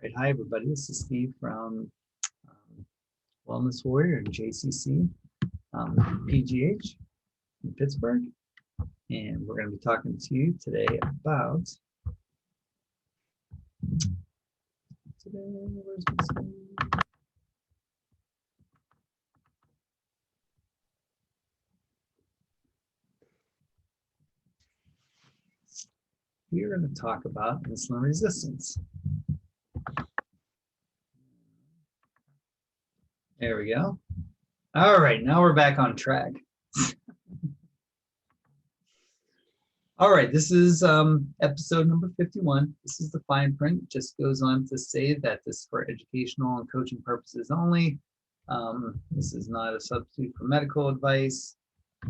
right, hi everybody. This is Steve from Wellness Warrior and JCC PGH in Pittsburgh, and we're going to be talking to you today about. Where's my screen? We're going to talk about insulin resistance. There we go. All right, now we're back on track. All right, this is episode number 51. This is the fine print. It just goes on to say that this is for educational and coaching purposes only. This is not a substitute for medical advice.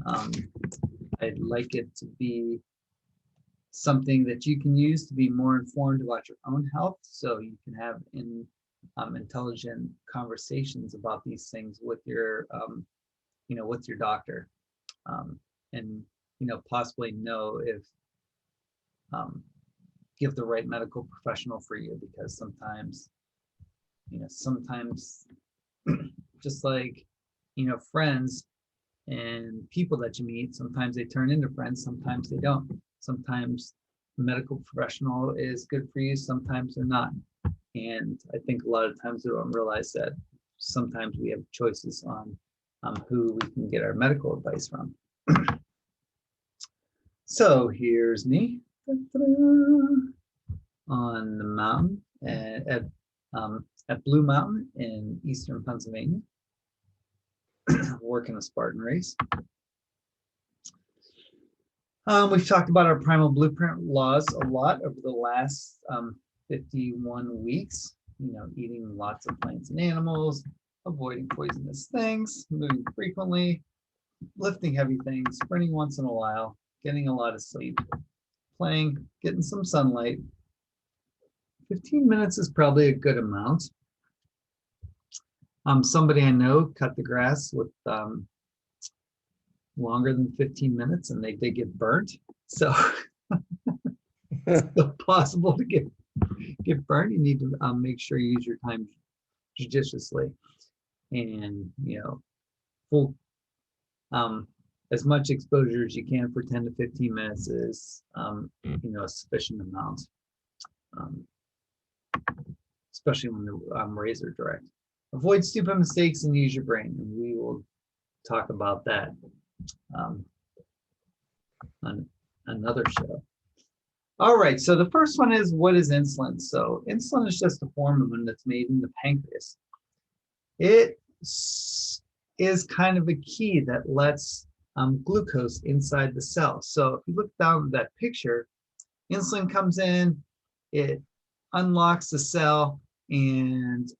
I'd like it to be something that you can use to be more informed about your own health, so you can have intelligent conversations about these things with your, with your doctor, and possibly know if give the right medical professional for you, because sometimes just like friends and people that you meet, sometimes they turn into friends, sometimes they don't. Sometimes a medical professional is good for you, sometimes they're not. And I think a lot of times we don't realize that sometimes we have choices on who we can get our medical advice from. So here's me on the mountain at Blue Mountain in eastern Pennsylvania, working a Spartan race. We've talked about our primal blueprint laws a lot over the last 51 weeks, eating lots of plants and animals, avoiding poisonous things, moving frequently, lifting heavy things, sprinting once in a while, getting a lot of sleep, playing, getting some sunlight. 15 minutes is probably a good amount. Somebody I know cut the grass with longer than 15 minutes and they did get burnt. So it's still possible to get burnt. You need to make sure you use your time judiciously, and full as much exposure as you can for 10 to 15 minutes is a sufficient amount, especially when the razor direct. Avoid stupid mistakes and use your brain, and we will talk about that on another show. All right, so the first one is, what is insulin? So insulin is just a hormone that's made in the pancreas. It is kind of a key that lets glucose inside the cell. So if you look down at that picture, insulin comes in, it unlocks the cell, and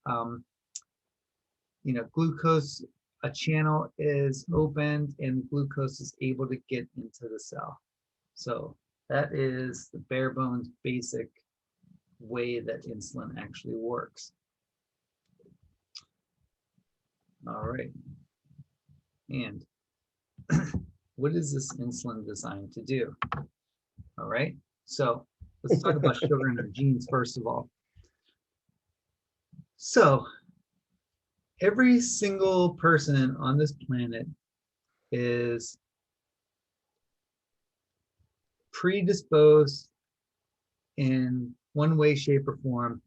glucose, a channel is opened and glucose is able to get into the cell. So that is the bare bones basic way that insulin actually works. All right. And what is this insulin designed to do? All right. So let's talk about sugar in our genes first of all. So every single person on this planet is predisposed in one way, shape, or form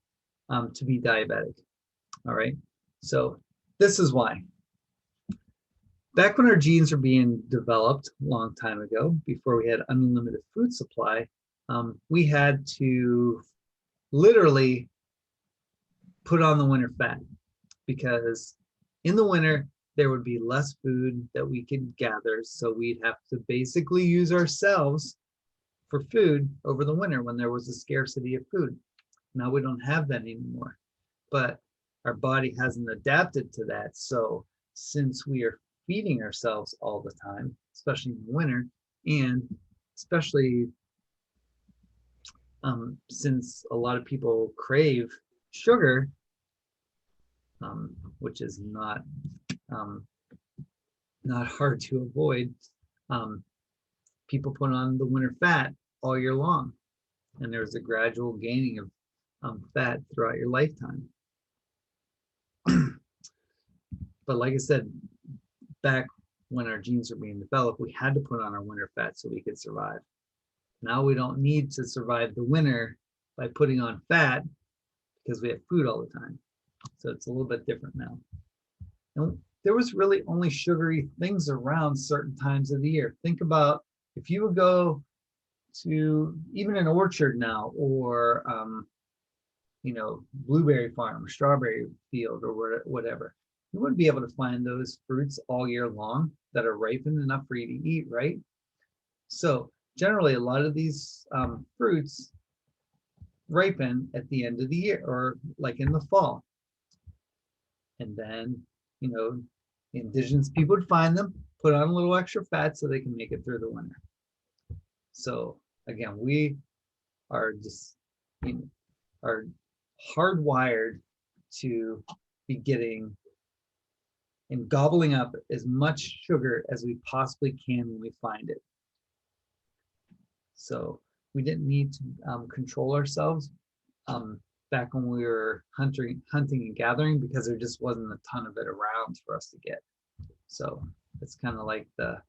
to be diabetic. All right. So this is why. Back when our genes were being developed a long time ago, before we had unlimited food supply, we had to literally put on the winter fat, because in the winter there would be less food that we could gather, so we'd have to basically use ourselves for food over the winter when there was a scarcity of food. Now we don't have that anymore, but our body hasn't adapted to that. So since we are feeding ourselves all the time, especially in the winter, and especially since a lot of people crave sugar, which is not hard to avoid, people put on the winter fat all year long, and there's a gradual gaining fat throughout your lifetime. But like I said, back when our genes were being developed, we had to put on our winter fat so we could survive. Now we don't need to survive the winter by putting on fat because we have food all the time. So it's a little bit different now. And there was really only sugary things around certain times of the year. Think about if you would go to even an orchard now, or blueberry farm or strawberry field or whatever, you wouldn't be able to find those fruits all year long that are ripened enough for you to eat, right? So generally, a lot of these fruits ripen at the end of the year or like in the fall. And then, indigenous people would find them, put on a little extra fat so they can make it through the winter. So again, we are just, are hardwired to be getting and gobbling up as much sugar as we possibly can when we find it. So we didn't need to control ourselves back when we were hunting and gathering, because there just wasn't a ton of it around for us to get. So it's kind of like the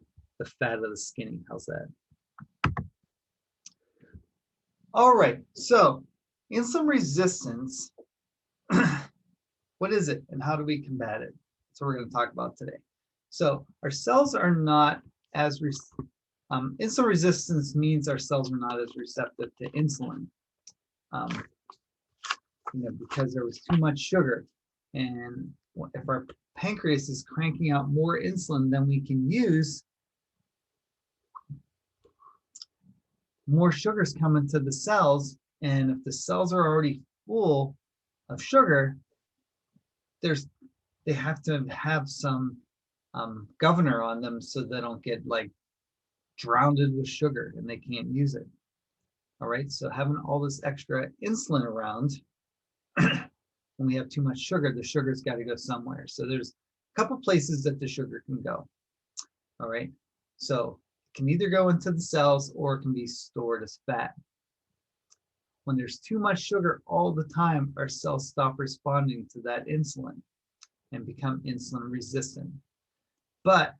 fat of the skinny. How's that? All right, so insulin resistance, what is it and how do we combat it? That's what we're going to talk about today. So our cells are not as, insulin resistance means our cells are not as receptive to insulin because there was too much sugar. And if our pancreas is cranking out more insulin than we can use, more sugars come into the cells, and if the cells are already full of sugar, they have to have some governor on them so they don't get like drowned with sugar and they can't use it. All right, so having all this extra insulin around, when we have too much sugar, the sugar's got to go somewhere. So there's a couple places that the sugar can go. All right, so can either go into the cells or it can be stored as fat. When there's too much sugar all the time, our cells stop responding to that insulin and become insulin resistant. But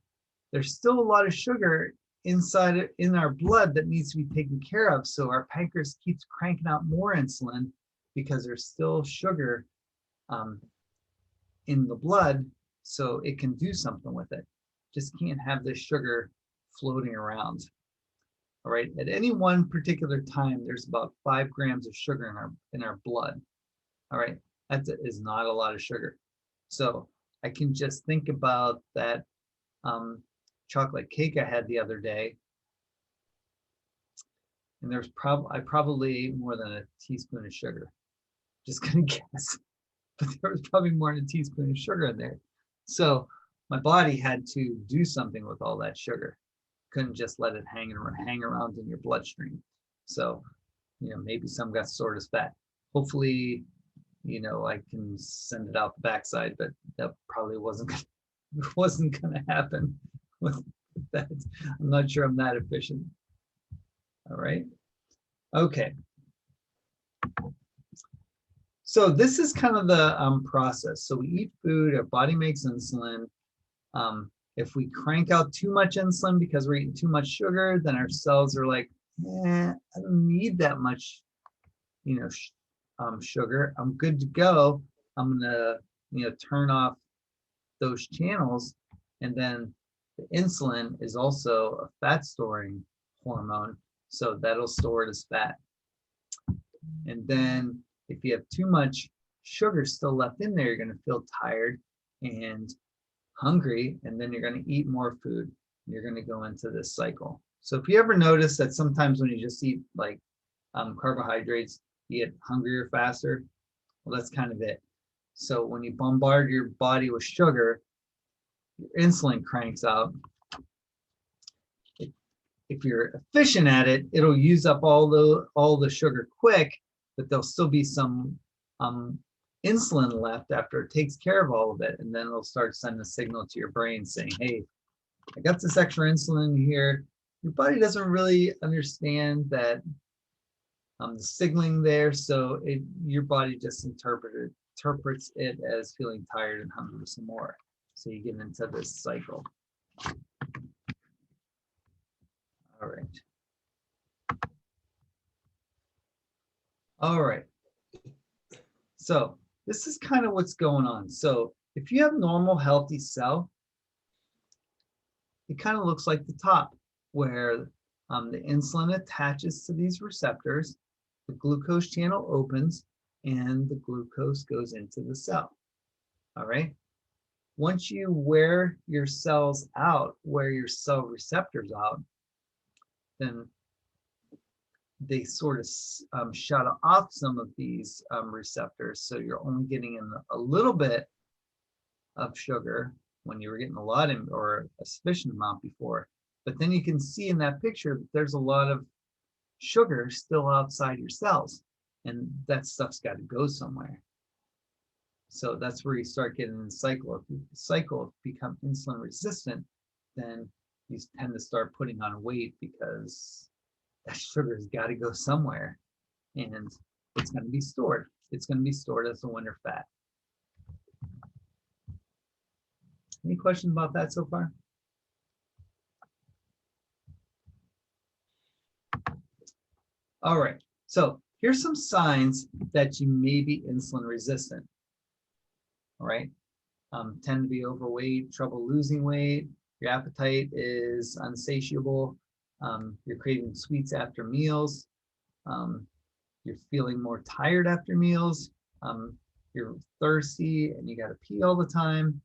there's still a lot of sugar inside in our blood that needs to be taken care of. So our pancreas keeps cranking out more insulin because there's still sugar in the blood, so it can do something with it. Just can't have this sugar floating around. All right, at any one particular time, there's about 5 grams of sugar in our blood. All right, that is not a lot of sugar. So I can just think about that chocolate cake I had the other day, and there's probably ate more than a teaspoon of sugar. Just gonna guess, but there was probably more than a teaspoon of sugar in there. So my body had to do something with all that sugar. Couldn't just let it hang around in your bloodstream. So, maybe some got stored as fat. Hopefully, I can send it out the backside, but that probably wasn't gonna happen with that. I'm not sure I'm that efficient. All right. Okay. So this is kind of the process. So we eat food, our body makes insulin. If we crank out too much insulin because we're eating too much sugar, then our cells are like, I don't need that much, sugar. I'm good to go. I'm gonna, turn off those channels. And then the insulin is also a fat storing hormone, so that'll store it as fat. And then if you have too much sugar still left in there, you're going to feel tired and hungry, and then you're going to eat more food. You're going to go into this cycle. So if you ever notice that sometimes when you just eat like carbohydrates, you get hungrier faster, well, that's kind of it. So when you bombard your body with sugar, your insulin cranks out. If you're efficient at it, it'll use up all the sugar quick, but there'll still be some insulin left after it takes care of all of it, and then it'll start sending a signal to your brain saying, hey, I got this extra insulin here. Your body doesn't really understand that the signaling there, so your body just interprets it as feeling tired and hungry for some more. So you get into this cycle. All right. All right. So this is kind of what's going on. So if you have normal, healthy cell, it kind of looks like the top, where the insulin attaches to these receptors, the glucose channel opens, and the glucose goes into the cell. All right. Once you wear your cells out, wear your cell receptors out, then they sort of shut off some of these receptors. So you're only getting in a little bit of sugar when you were getting a lot in, or a sufficient amount before. But then you can see in that picture that there's a lot of sugar still outside your cells, and that stuff's got to go somewhere. So that's where you start getting the cycle. If you become insulin resistant, then you tend to start putting on weight because that sugar's got to go somewhere, and it's going to be stored. It's going to be stored as a winter fat. Any questions about that so far? All right, so here's some signs that you may be insulin resistant. All right, tend to be overweight, trouble losing weight, your appetite is unsatiable, you're craving sweets after meals, you're feeling more tired after meals, you're thirsty and you got to pee all the time,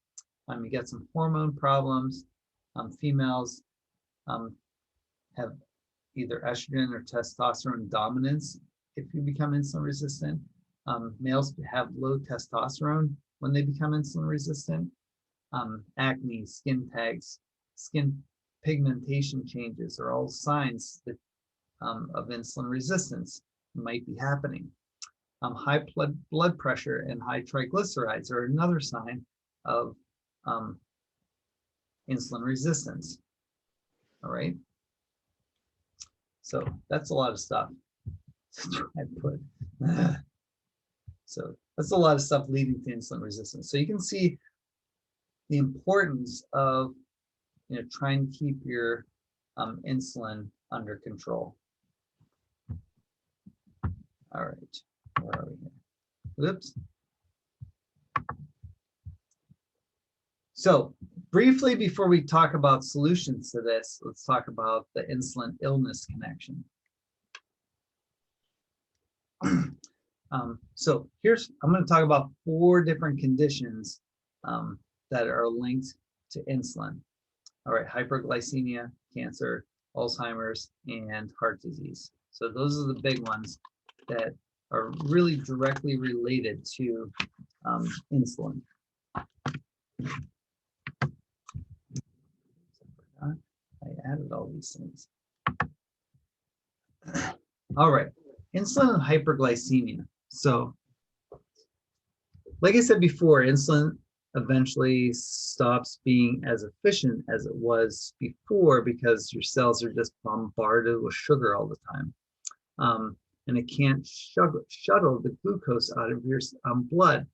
you get some hormone problems, females have either estrogen or testosterone dominance if you become insulin resistant. Males have low testosterone when they become insulin resistant. Acne, skin tags, skin pigmentation changes are all signs that, of insulin resistance might be happening. High blood pressure and high triglycerides are another sign of insulin resistance. All right. So that's a lot of stuff to try and put. So that's a lot of stuff leading to insulin resistance. So you can see the importance of trying to keep your insulin under control. All right, where are we here? Oops. So briefly, before we talk about solutions to this, let's talk about the insulin illness connection. So I'm going to talk about 4 different conditions that are linked to insulin. All right, hyperglycemia, cancer, Alzheimer's, and heart disease. So those are the big ones that are really directly related to insulin. I added all these things. All right, insulin and hyperglycemia. So, like I said before, insulin eventually stops being as efficient as it was before because your cells are just bombarded with sugar all the time. And it can't shuttle the glucose out of your blood.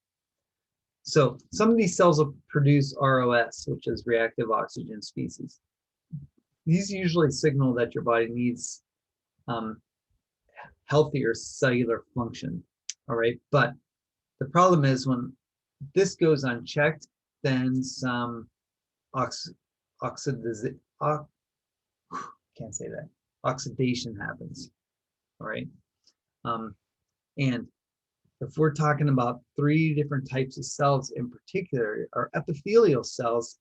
So some of these cells will produce ROS, which is reactive oxygen species. These usually signal that your body needs healthier cellular function. All right, but the problem is when this goes unchecked, then some oxidation happens. All right, and if we're talking about 3 different types of cells in particular, our epithelial cells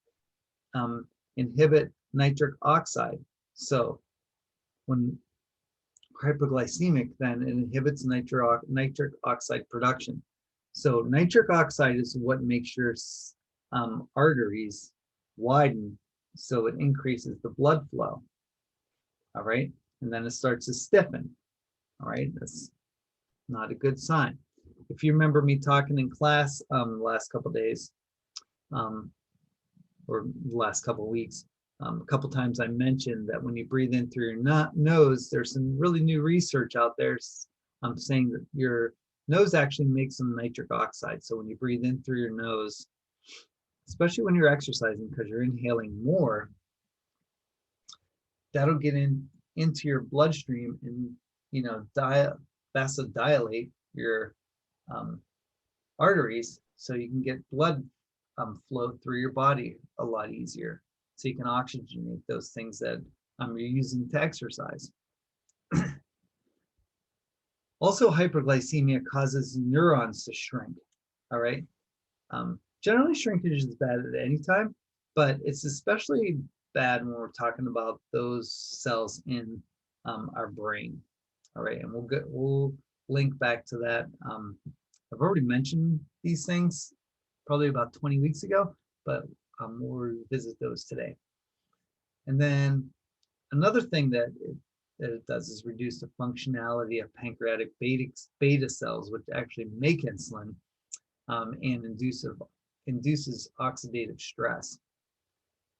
inhibit nitric oxide. So when hyperglycemic, then it inhibits nitric oxide production. So nitric oxide is what makes your arteries widen, so it increases the blood flow. All right, and then it starts to stiffen. All right, that's not a good sign. If you remember me talking in class the last couple of days, or the last couple of weeks, a couple times I mentioned that when you breathe in through your nose, there's some really new research out there saying that your nose actually makes some nitric oxide. So when you breathe in through your nose, especially when you're exercising because you're inhaling more, that'll get into your bloodstream and vasodilate your arteries, so you can get blood flow through your body a lot easier. So you can oxygenate those things that you're using to exercise. Also, hyperglycemia causes neurons to shrink. All right. Generally, shrinkage is bad at any time, but it's especially bad when we're talking about those cells in our brain. All right, and we'll link back to that. I've already mentioned these things probably about 20 weeks ago, but we'll revisit those today. And then another thing that it does is reduce the functionality of pancreatic beta cells, which actually make insulin, and induces oxidative stress.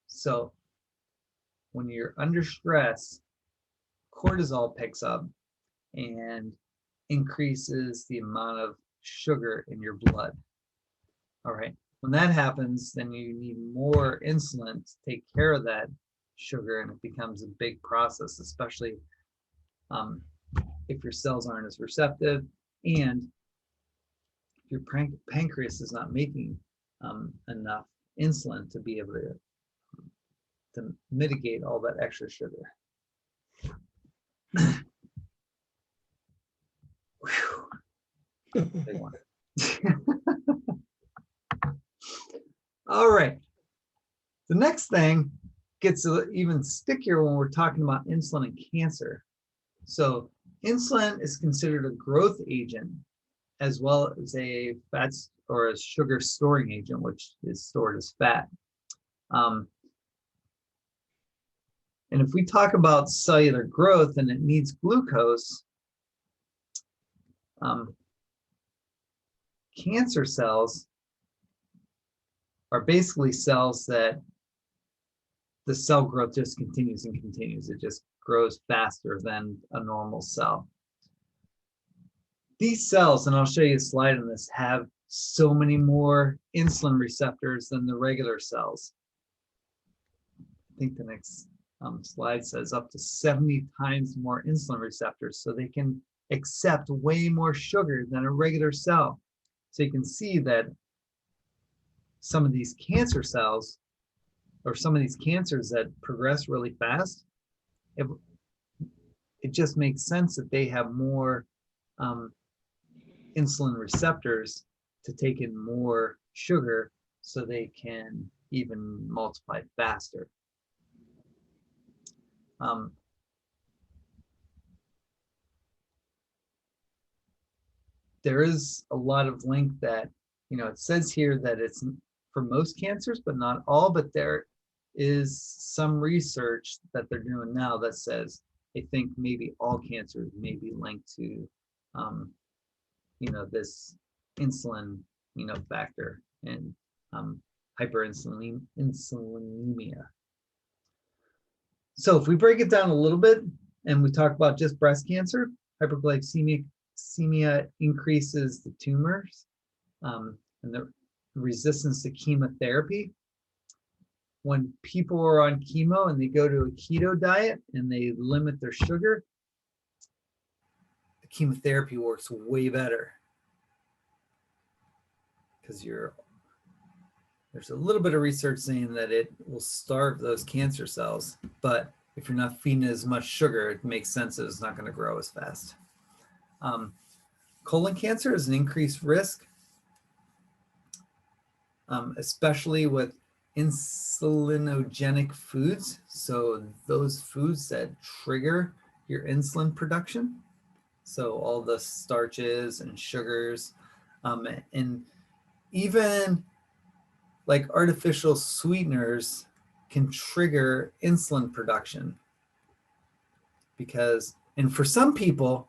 So when you're under stress, cortisol picks up and increases the amount of sugar in your blood. All right. When that happens, then you need more insulin to take care of that sugar, and it becomes a big process, especially if your cells aren't as receptive and your pancreas is not making enough insulin to be able to mitigate all that extra sugar. Big one. All right. The next thing gets even stickier when we're talking about insulin and cancer. So insulin is considered a growth agent as well as a fat or a sugar storing agent, which is stored as fat. And if we talk about cellular growth and it needs glucose, cancer cells are basically cells that the cell growth just continues and continues. It just grows faster than a normal cell. These cells, and I'll show you a slide on this, have so many more insulin receptors than the regular cells. I think the next slide says up to 70 times more insulin receptors, so they can accept way more sugar than a regular cell. So you can see that some of these cancer cells, or some of these cancers that progress really fast, it just makes sense that they have more insulin receptors to take in more sugar so they can even multiply faster. There is a lot of link that, it says here that it's for most cancers, but not all, but there is some research that they're doing now that says they think maybe all cancers may be linked to, this insulin, factor and hyperinsulinemia. So if we break it down a little bit and we talk about just breast cancer, hyperglycemia increases the tumors and the resistance to chemotherapy. When people are on chemo and they go to a keto diet and they limit their sugar, the chemotherapy works way better because there's a little bit of research saying that it will starve those cancer cells, but if you're not feeding as much sugar, it makes sense that it's not going to grow as fast. Colon cancer is an increased risk, especially with insulinogenic foods. So those foods that trigger your insulin production. So all the starches and sugars, and even like artificial sweeteners can trigger insulin production because, and for some people,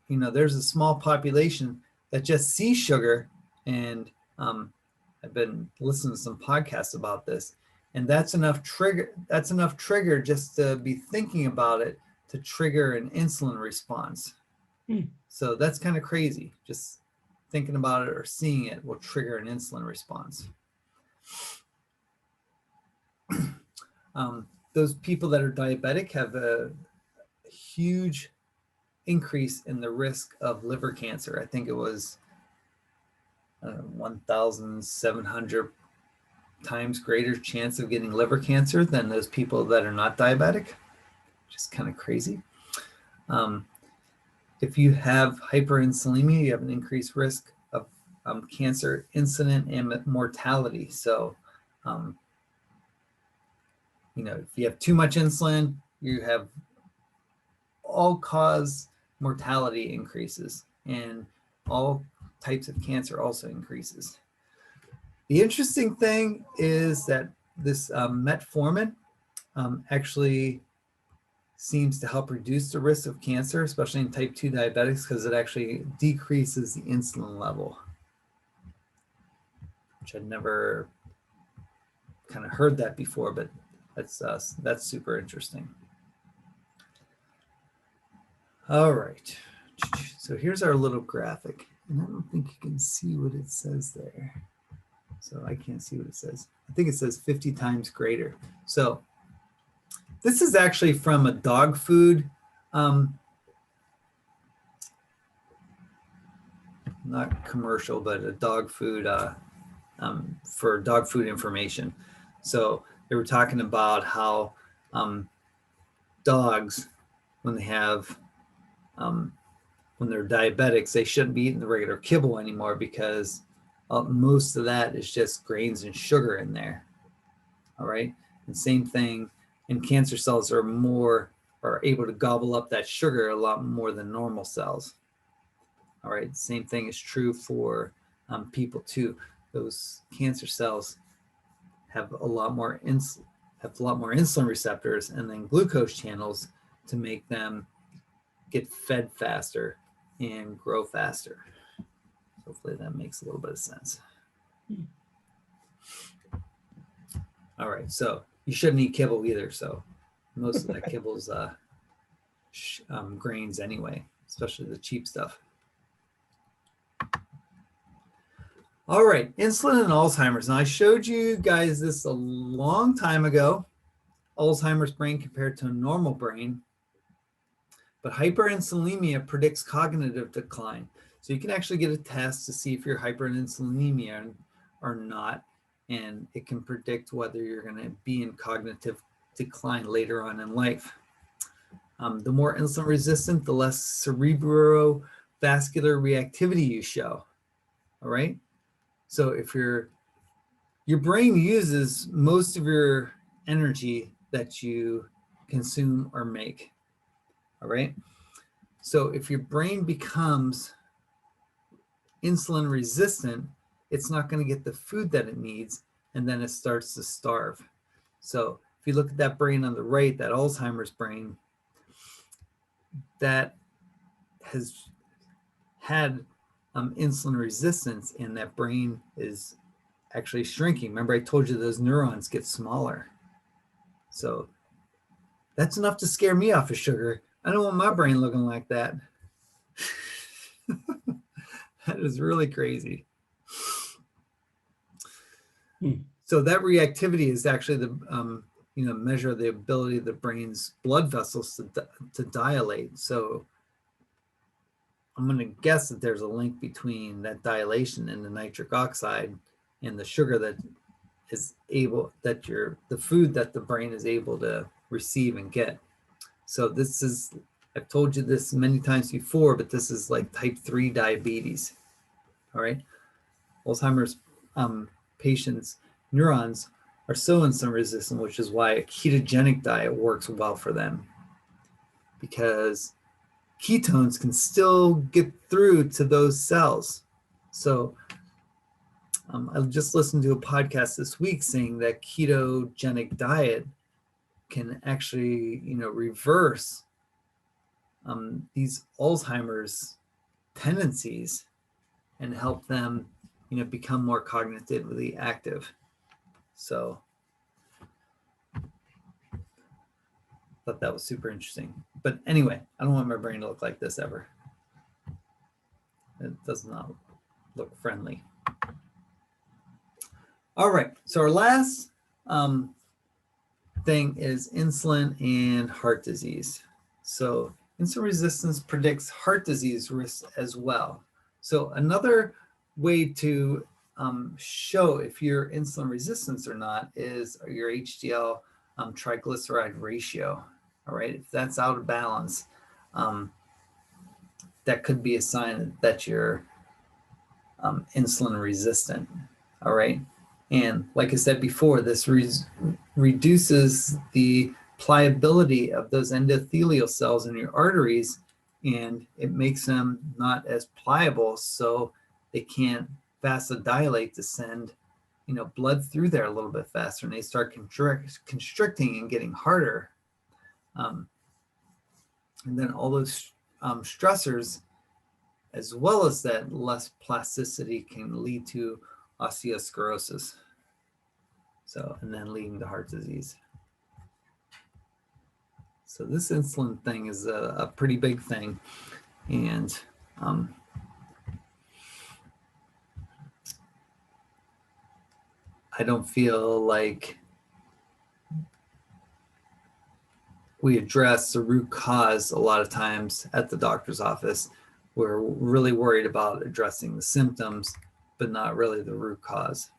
there's a small population that just sees sugar, and I've been listening to some podcasts about this, and that's enough trigger just to be thinking about it to trigger an insulin response. So that's kind of crazy. Just thinking about it or seeing it will trigger an insulin response. Those people that are diabetic have a huge increase in the risk of liver cancer. I think it was 1,700 times greater chance of getting liver cancer than those people that are not diabetic, which is kind of crazy. If you have hyperinsulinemia, you have an increased risk of cancer incident and mortality. So, if you have too much insulin, you have all-cause mortality increases, and all types of cancer also increases. The interesting thing is that this metformin actually seems to help reduce the risk of cancer, especially in type 2 diabetics, because it actually decreases the insulin level, which I'd never kind of heard that before, but that's super interesting. All right, so here's our little graphic, and I don't think you can see what it says there. So I can't see what it says. I think it says 50 times greater. So this is actually from a dog food, not commercial, but a dog food for dog food information. So they were talking about how dogs, when they have when they're diabetics, they shouldn't be eating the regular kibble anymore because most of that is just grains and sugar in there. All right, and same thing, and cancer cells are able to gobble up that sugar a lot more than normal cells. All right, same thing is true for people too. Those cancer cells have a lot more insulin receptors and then glucose channels to make them get fed faster and grow faster. Hopefully that makes a little bit of sense. All right, so you shouldn't eat kibble either. So most of that kibble is grains anyway, especially the cheap stuff. All right, insulin and Alzheimer's. Now I showed you guys this a long time ago, Alzheimer's brain compared to a normal brain, but hyperinsulinemia predicts cognitive decline. So you can actually get a test to see if you're hyperinsulinemia or not, and it can predict whether you're going to be in cognitive decline later on in life. The more insulin resistant, the less cerebrovascular reactivity you show. All right. So if your brain uses most of your energy that you consume or make. All right. So if your brain becomes insulin resistant, it's not going to get the food that it needs, and then it starts to starve. So if you look at that brain on the right, that Alzheimer's brain, that has had insulin resistance, and that brain is actually shrinking. Remember, I told you those neurons get smaller. So that's enough to scare me off of sugar. I don't want my brain looking like that. That is really crazy. So that reactivity is actually the measure of the ability of the brain's blood vessels to dilate. So I'm going to guess that there's a link between that dilation and the nitric oxide and the sugar that is able, that the food that the brain is able to receive and get. So this is, I've told you this many times before, but this is like type 3 diabetes. All right. Alzheimer's patients' neurons are so insulin resistant, which is why a ketogenic diet works well for them, because ketones can still get through to those cells. So I just listened to a podcast this week saying that ketogenic diet can actually, reverse these Alzheimer's tendencies and help them, become more cognitively active. So I thought that was super interesting. But anyway, I don't want my brain to look like this ever. It does not look friendly. All right, so our last thing is insulin and heart disease. So insulin resistance predicts heart disease risk as well. So another way to show if you're insulin resistant or not is your HDL triglyceride ratio. All right, if that's out of balance, that could be a sign that you're insulin resistant. All right. And like I said before, this reduces the pliability of those endothelial cells in your arteries, and it makes them not as pliable, so they can't vasodilate to send blood through there a little bit faster, and they start constricting and getting harder. And then all those stressors, as well as that less plasticity, can lead to osteosclerosis. So, and then leading to heart disease. So this insulin thing is a pretty big thing. And I don't feel like we address the root cause a lot of times at the doctor's office. We're really worried about addressing the symptoms, but not really the root cause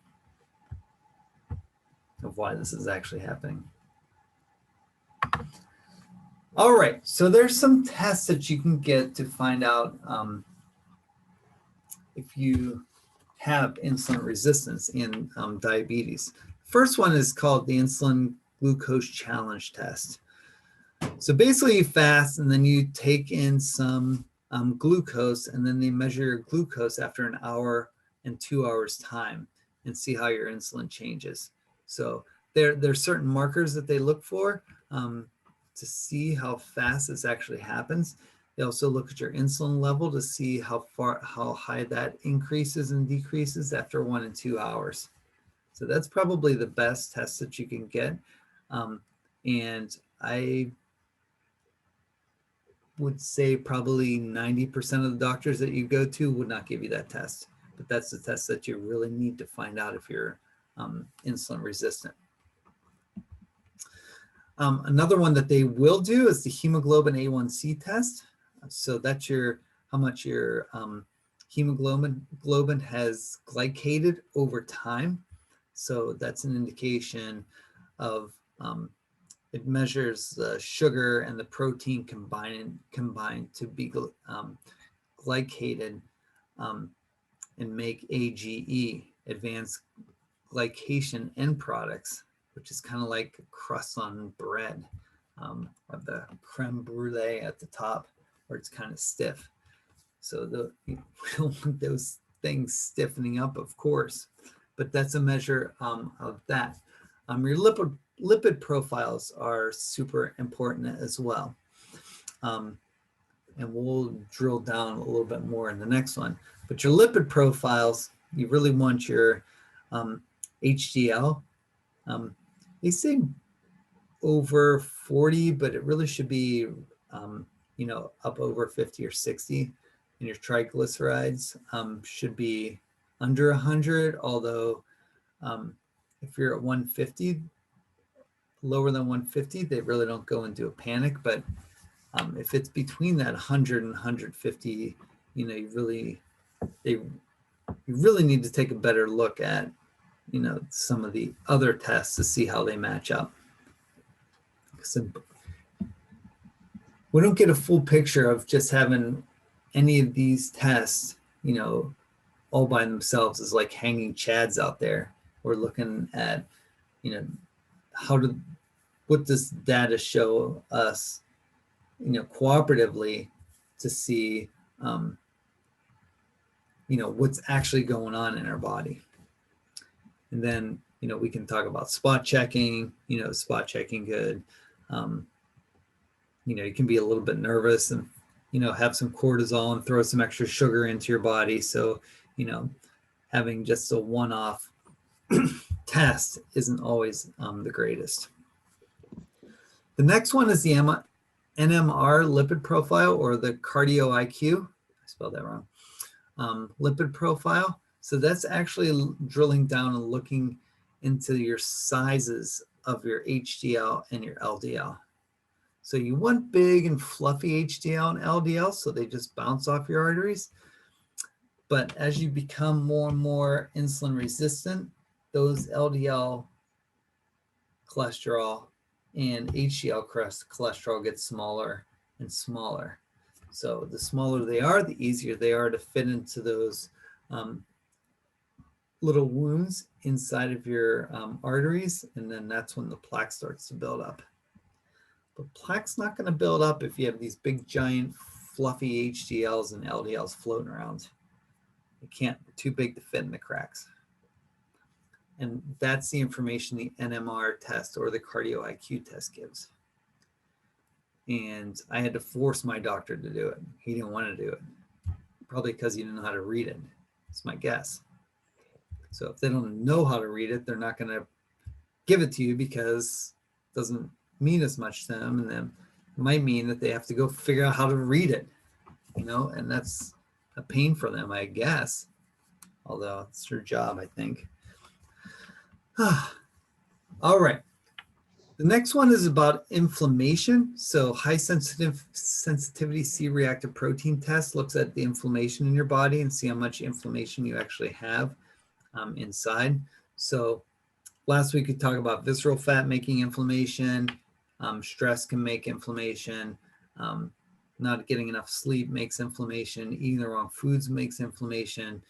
of why this is actually happening. All right, so there's some tests that you can get to find out if you have insulin resistance in diabetes. First one is called the insulin glucose challenge test. So basically you fast and then you take in some glucose, and then they measure your glucose after an hour and 2 hours time and see how your insulin changes. So there's certain markers that they look for to see how fast this actually happens. They also look at your insulin level to see how high that increases and decreases after 1 and 2 hours. So that's probably the best test that you can get. And I would say probably 90% of the doctors that you go to would not give you that test. But that's the test that you really need to find out if you're insulin resistant. Another one that they will do is the hemoglobin A1C test. So that's how much your hemoglobin has glycated over time. So that's an indication of it measures the sugar and the protein combined to be glycated and make AGE, advanced glycation end products, which is kind of like a crust on bread, of the creme brulee at the top, where it's kind of stiff. So we don't want those things stiffening up, of course, but that's a measure of that. Your lipid profiles are super important as well. And we'll drill down a little bit more in the next one. But your lipid profiles, you really want your HDL. They say over 40, but it really should be, up over 50 or 60. And your triglycerides should be under 100, although if you're at 150, lower than 150, they really don't go into a panic. But if it's between that 100 and 150, you really need to take a better look at, some of the other tests to see how they match up. So we don't get a full picture of just having any of these tests, all by themselves as like hanging chads out there. We're looking at, what does data show us, cooperatively to see, what's actually going on in our body. And then, we can talk about spot checking, spot checking good. You can be a little bit nervous and, have some cortisol and throw some extra sugar into your body. So, having just a one-off test isn't always the greatest. The next one is the NMR lipid profile, or the cardio IQ. I spelled that wrong. lipid profile. So that's actually drilling down and looking into your sizes of your HDL and your LDL. So you want big and fluffy HDL and LDL, so they just bounce off your arteries. But as you become more and more insulin resistant, those LDL cholesterol and HDL cholesterol get smaller and smaller. So the smaller they are, the easier they are to fit into those little wounds inside of your arteries, and then that's when the plaque starts to build up. But plaque's not going to build up if you have these big, giant, fluffy HDLs and LDLs floating around. It can't, they're too big to fit in the cracks. And that's the information the NMR test or the cardio IQ test gives. And I had to force my doctor to do it. He didn't want to do it, probably because he didn't know how to read it. It's my guess. So if they don't know how to read it, they're not going to give it to you because it doesn't mean as much to them. And then it might mean that they have to go figure out how to read it, you know, and that's a pain for them, I guess. Although it's their job, I think. All right. The next one is about inflammation. So high sensitivity C-reactive protein test looks at the inflammation in your body and see how much inflammation you actually have inside. So last week we talked about visceral fat making inflammation. Stress can make inflammation. Not getting enough sleep makes inflammation. Eating the wrong foods makes inflammation.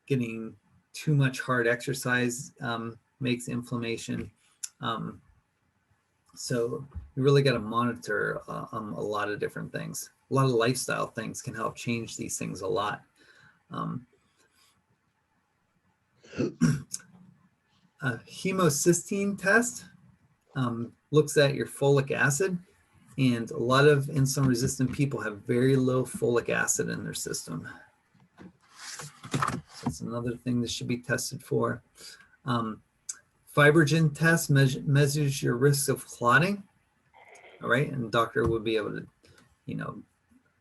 Getting too much hard exercise makes inflammation. So you really got to monitor a lot of different things. A lot of lifestyle things can help change these things a lot. A homocysteine test looks at your folic acid, and a lot of insulin resistant people have very low folic acid in their system. So that's another thing that should be tested for. Fibrogen test measures your risk of clotting. All right, and the doctor would be able to, you know,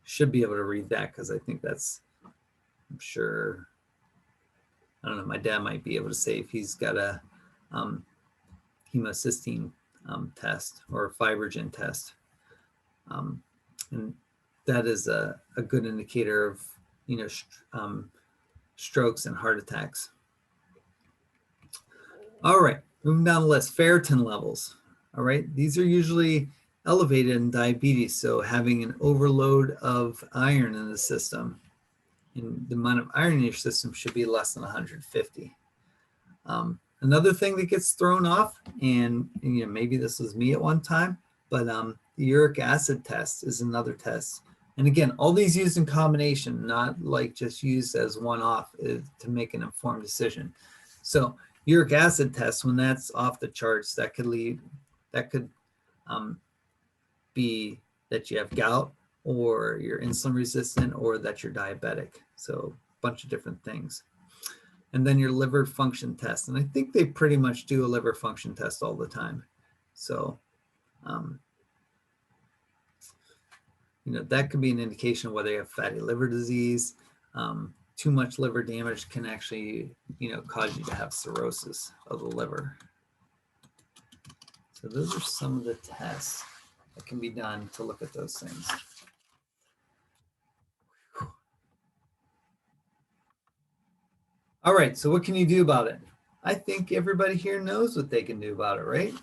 should be able to read that, because I think that's, I'm sure, I don't know, my dad might be able to say if he's got a homocysteine test or a fibrogen test. And that is a good indicator of, you know, strokes and heart attacks. All right, moving down the list, ferritin levels. All right, these are usually elevated in diabetes, so having an overload of iron in the system. And the amount of iron in your system should be less than 150. Another thing that gets thrown off, and you know, maybe this was me at one time, but the uric acid test is another test. And again, all these used in combination, not like just used as one-off to make an informed decision. So uric acid test, when that's off the charts, that could be that you have gout, or you're insulin resistant, or that you're diabetic. So a bunch of different things. And then your liver function test. And I think they pretty much do a liver function test all the time. So, you know, that could be an indication of whether you have fatty liver disease. Too much liver damage can actually, you know, cause you to have cirrhosis of the liver. So those are some of the tests that can be done to look at those things. All right, so what can you do about it? I think everybody here knows what they can do about it, right?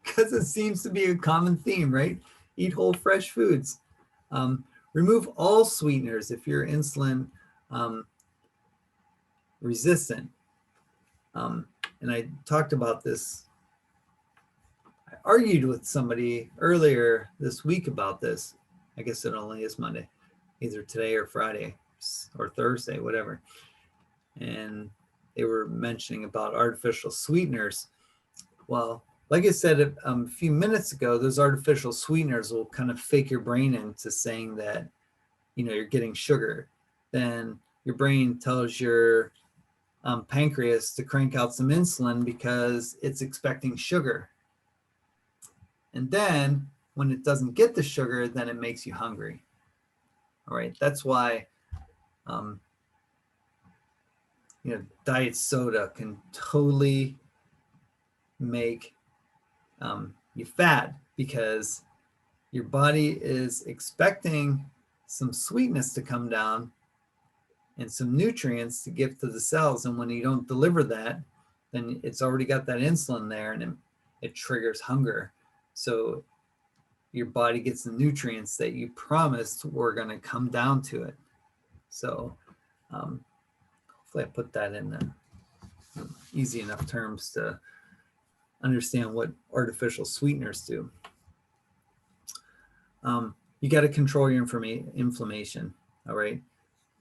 Because it seems to be a common theme, right? Eat whole, fresh foods. Remove all sweeteners if you're insulin resistant. And I talked about this. I argued with somebody earlier this week about this. I guess it only is Monday, either today or Friday or Thursday, whatever. And they were mentioning about artificial sweeteners. Well, like I said a few minutes ago, those artificial sweeteners will kind of fake your brain into saying that, you know, you're getting sugar. Then your brain tells your pancreas to crank out some insulin because it's expecting sugar. And then when it doesn't get the sugar, then it makes you hungry. All right, that's why diet soda can totally make you fat, because your body is expecting some sweetness to come down and some nutrients to give to the cells. And when you don't deliver that, then it's already got that insulin there, and it triggers hunger. So your body gets the nutrients that you promised were going to come down to it. So hopefully I put that in the easy enough terms to understand what artificial sweeteners do. You got to control your inflammation. All right.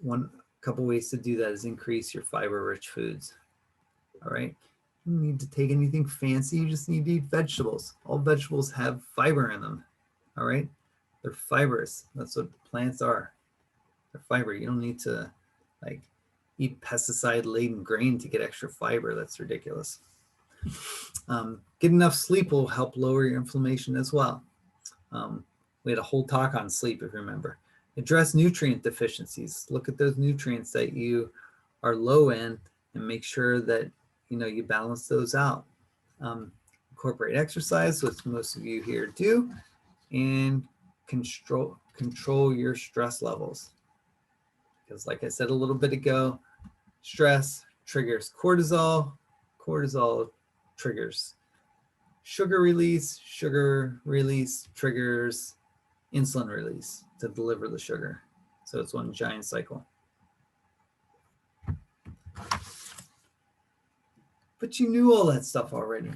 One couple ways to do that is increase your fiber-rich foods. All right. You don't need to take anything fancy. You just need to eat vegetables. All vegetables have fiber in them. All right. They're fibrous. That's what plants are. They're fiber. You don't need to like eat pesticide-laden grain to get extra fiber. That's ridiculous. Get enough sleep will help lower your inflammation as well. We had a whole talk on sleep, if you remember. Address nutrient deficiencies. Look at those nutrients that you are low in and make sure that you balance those out. Incorporate exercise, which most of you here do, and control your stress levels. Because like I said a little bit ago, stress triggers cortisol. Cortisol triggers sugar release triggers insulin release to deliver the sugar. So it's one giant cycle. But you knew all that stuff already,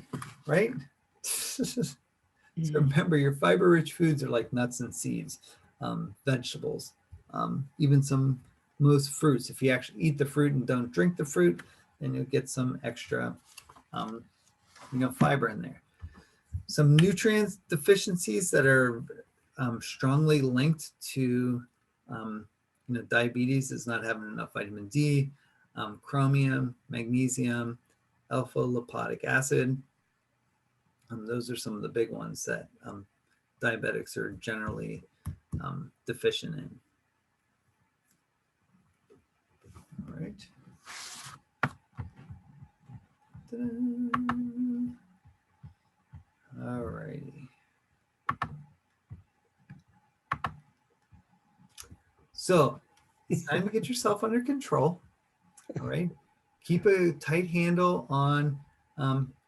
right? So remember, your fiber-rich foods are like nuts and seeds, vegetables, even most fruits. If you actually eat the fruit and don't drink the fruit, then you'll get some extra fiber in there. Some nutrient deficiencies that are strongly linked to diabetes is not having enough vitamin D, chromium, magnesium, alpha lipoic acid. Those are some of the big ones that diabetics are generally deficient in. All right. All righty. So it's time to get yourself under control. All right. Keep a tight handle on,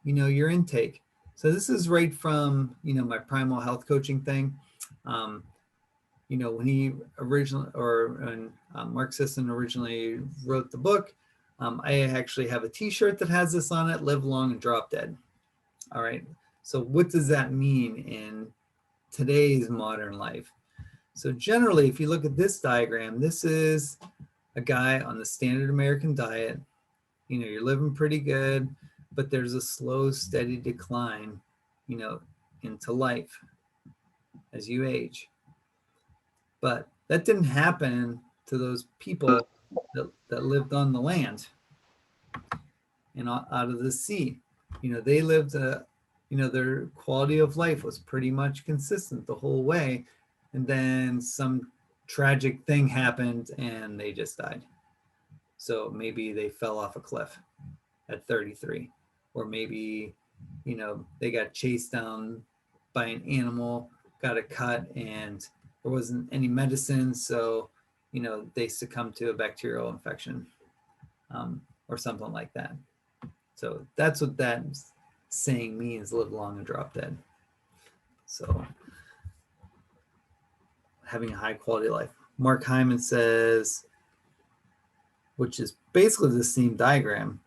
your intake. So this is right from, my Primal health coaching thing. When he originally, when Mark Sisson originally wrote the book, I actually have a t-shirt that has this on it, live long and drop dead. All right. So what does that mean in today's modern life? So generally, if you look at this diagram, this is a guy on the standard American diet. You're living pretty good, but there's a slow, steady decline, into life as you age. But that didn't happen to those people that lived on the land and out of the sea. They lived their quality of life was pretty much consistent the whole way. And then some tragic thing happened and they just died. So maybe they fell off a cliff at 33, or maybe, they got chased down by an animal, got a cut, and there wasn't any medicine. So, they succumbed to a bacterial infection or something like that. So that's what that saying means, live long and drop dead. So having a high quality life. Mark Hyman says, which is basically the same diagram,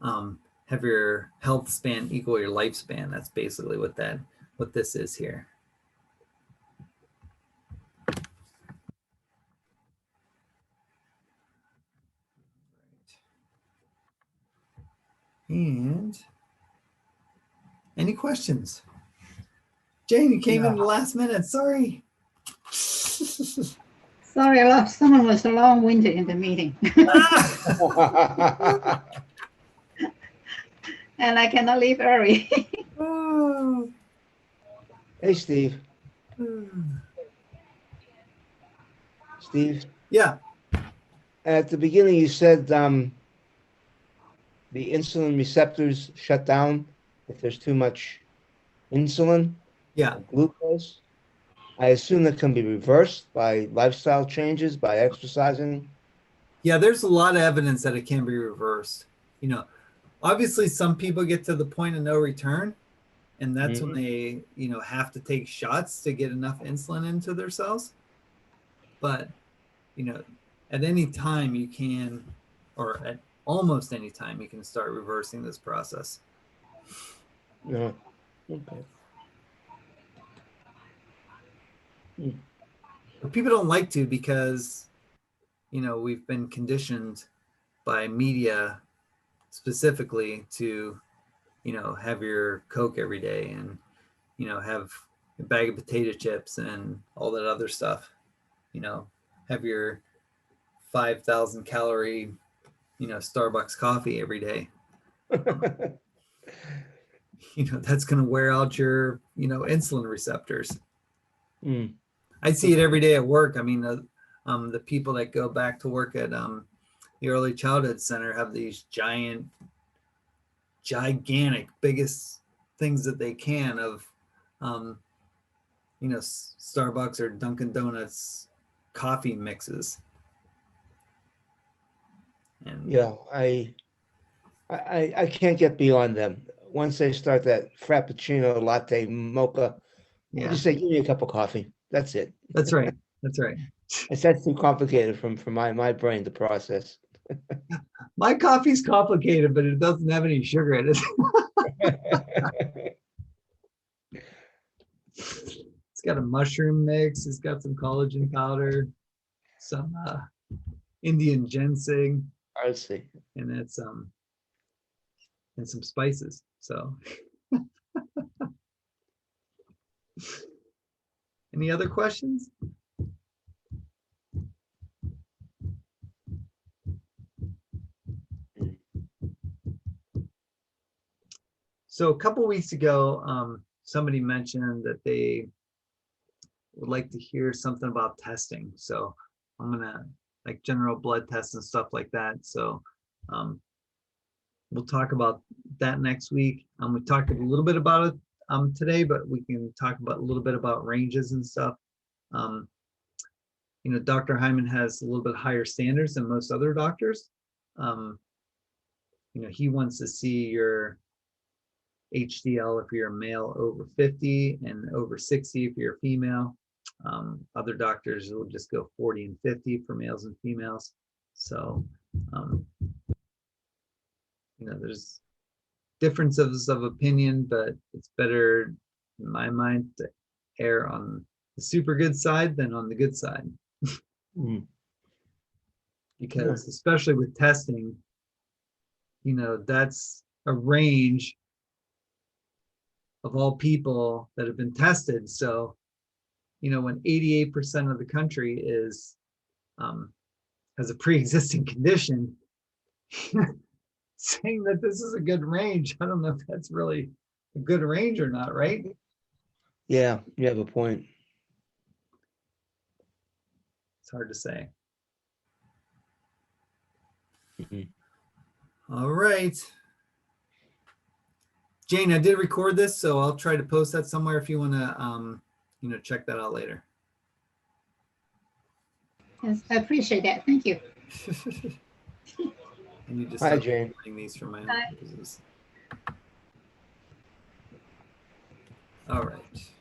have your health span equal your lifespan. That's basically what this is here. And any questions? Jane, you came in the last minute. Sorry. Sorry, someone was long-winded in the meeting. And I cannot leave early. Hey, Steve. Steve, Yeah, at the beginning you said the insulin receptors shut down if there's too much insulin yeah, or glucose. I assume that can be reversed by lifestyle changes, by exercising. yeah. There's a lot of evidence that it can be reversed. You know, obviously, some people get to the point of no return, and that's when Mhm. they, have to take shots to get enough insulin into their cells. But, you know, at any time you can, or at almost any time, you can start reversing this process. No. Okay. Mm. But people don't like to because, we've been conditioned by media specifically to, have your Coke every day and, have a bag of potato chips and all that other stuff, have your 5,000 calorie, Starbucks coffee every day. That's going to wear out your, insulin receptors. Mm. I see it every day at work. I mean, the people that go back to work at the early childhood center have these gigantic, biggest things that they can of, Starbucks or Dunkin' Donuts coffee mixes. And Yeah, I can't get beyond them. Once they start that frappuccino, latte, mocha, I yeah, just say, give me a cup of coffee. That's it. that's right. That's right. That's too complicated for my brain to process. My coffee's complicated, but it doesn't have any sugar in it. It's got a mushroom mix. It's got some collagen powder, some Indian ginseng, I see. and it's and some spices. So, any other questions? So a couple weeks ago, somebody mentioned that they would like to hear something about testing. So I'm gonna like general blood tests and stuff like that. So um, we'll talk about that next week. We talked a little bit about it today, but we can talk about a little bit about ranges and stuff. Um, Dr. Hyman has a little bit higher standards than most other doctors. He wants to see your HDL if you're a male over 50 and over 60 if you're a female. Other doctors will just go 40 and 50 for males and females. So, there's differences of opinion, but it's better, in my mind, to err on the super good side than on the good side. Mm. Because especially with testing, that's a range of all people that have been tested. So, when 88% of the country is has a pre-existing condition, saying that this is a good range, I don't know if that's really a good range or not, right? Yeah, you have a point. It's hard to say. Mhm. All right. Jane, I did record this, so I'll try to post that somewhere if you want to, check that out later. Yes, I appreciate that. Thank you. And you just Hi, start Jane. recording these for my own Hi. purposes. All right.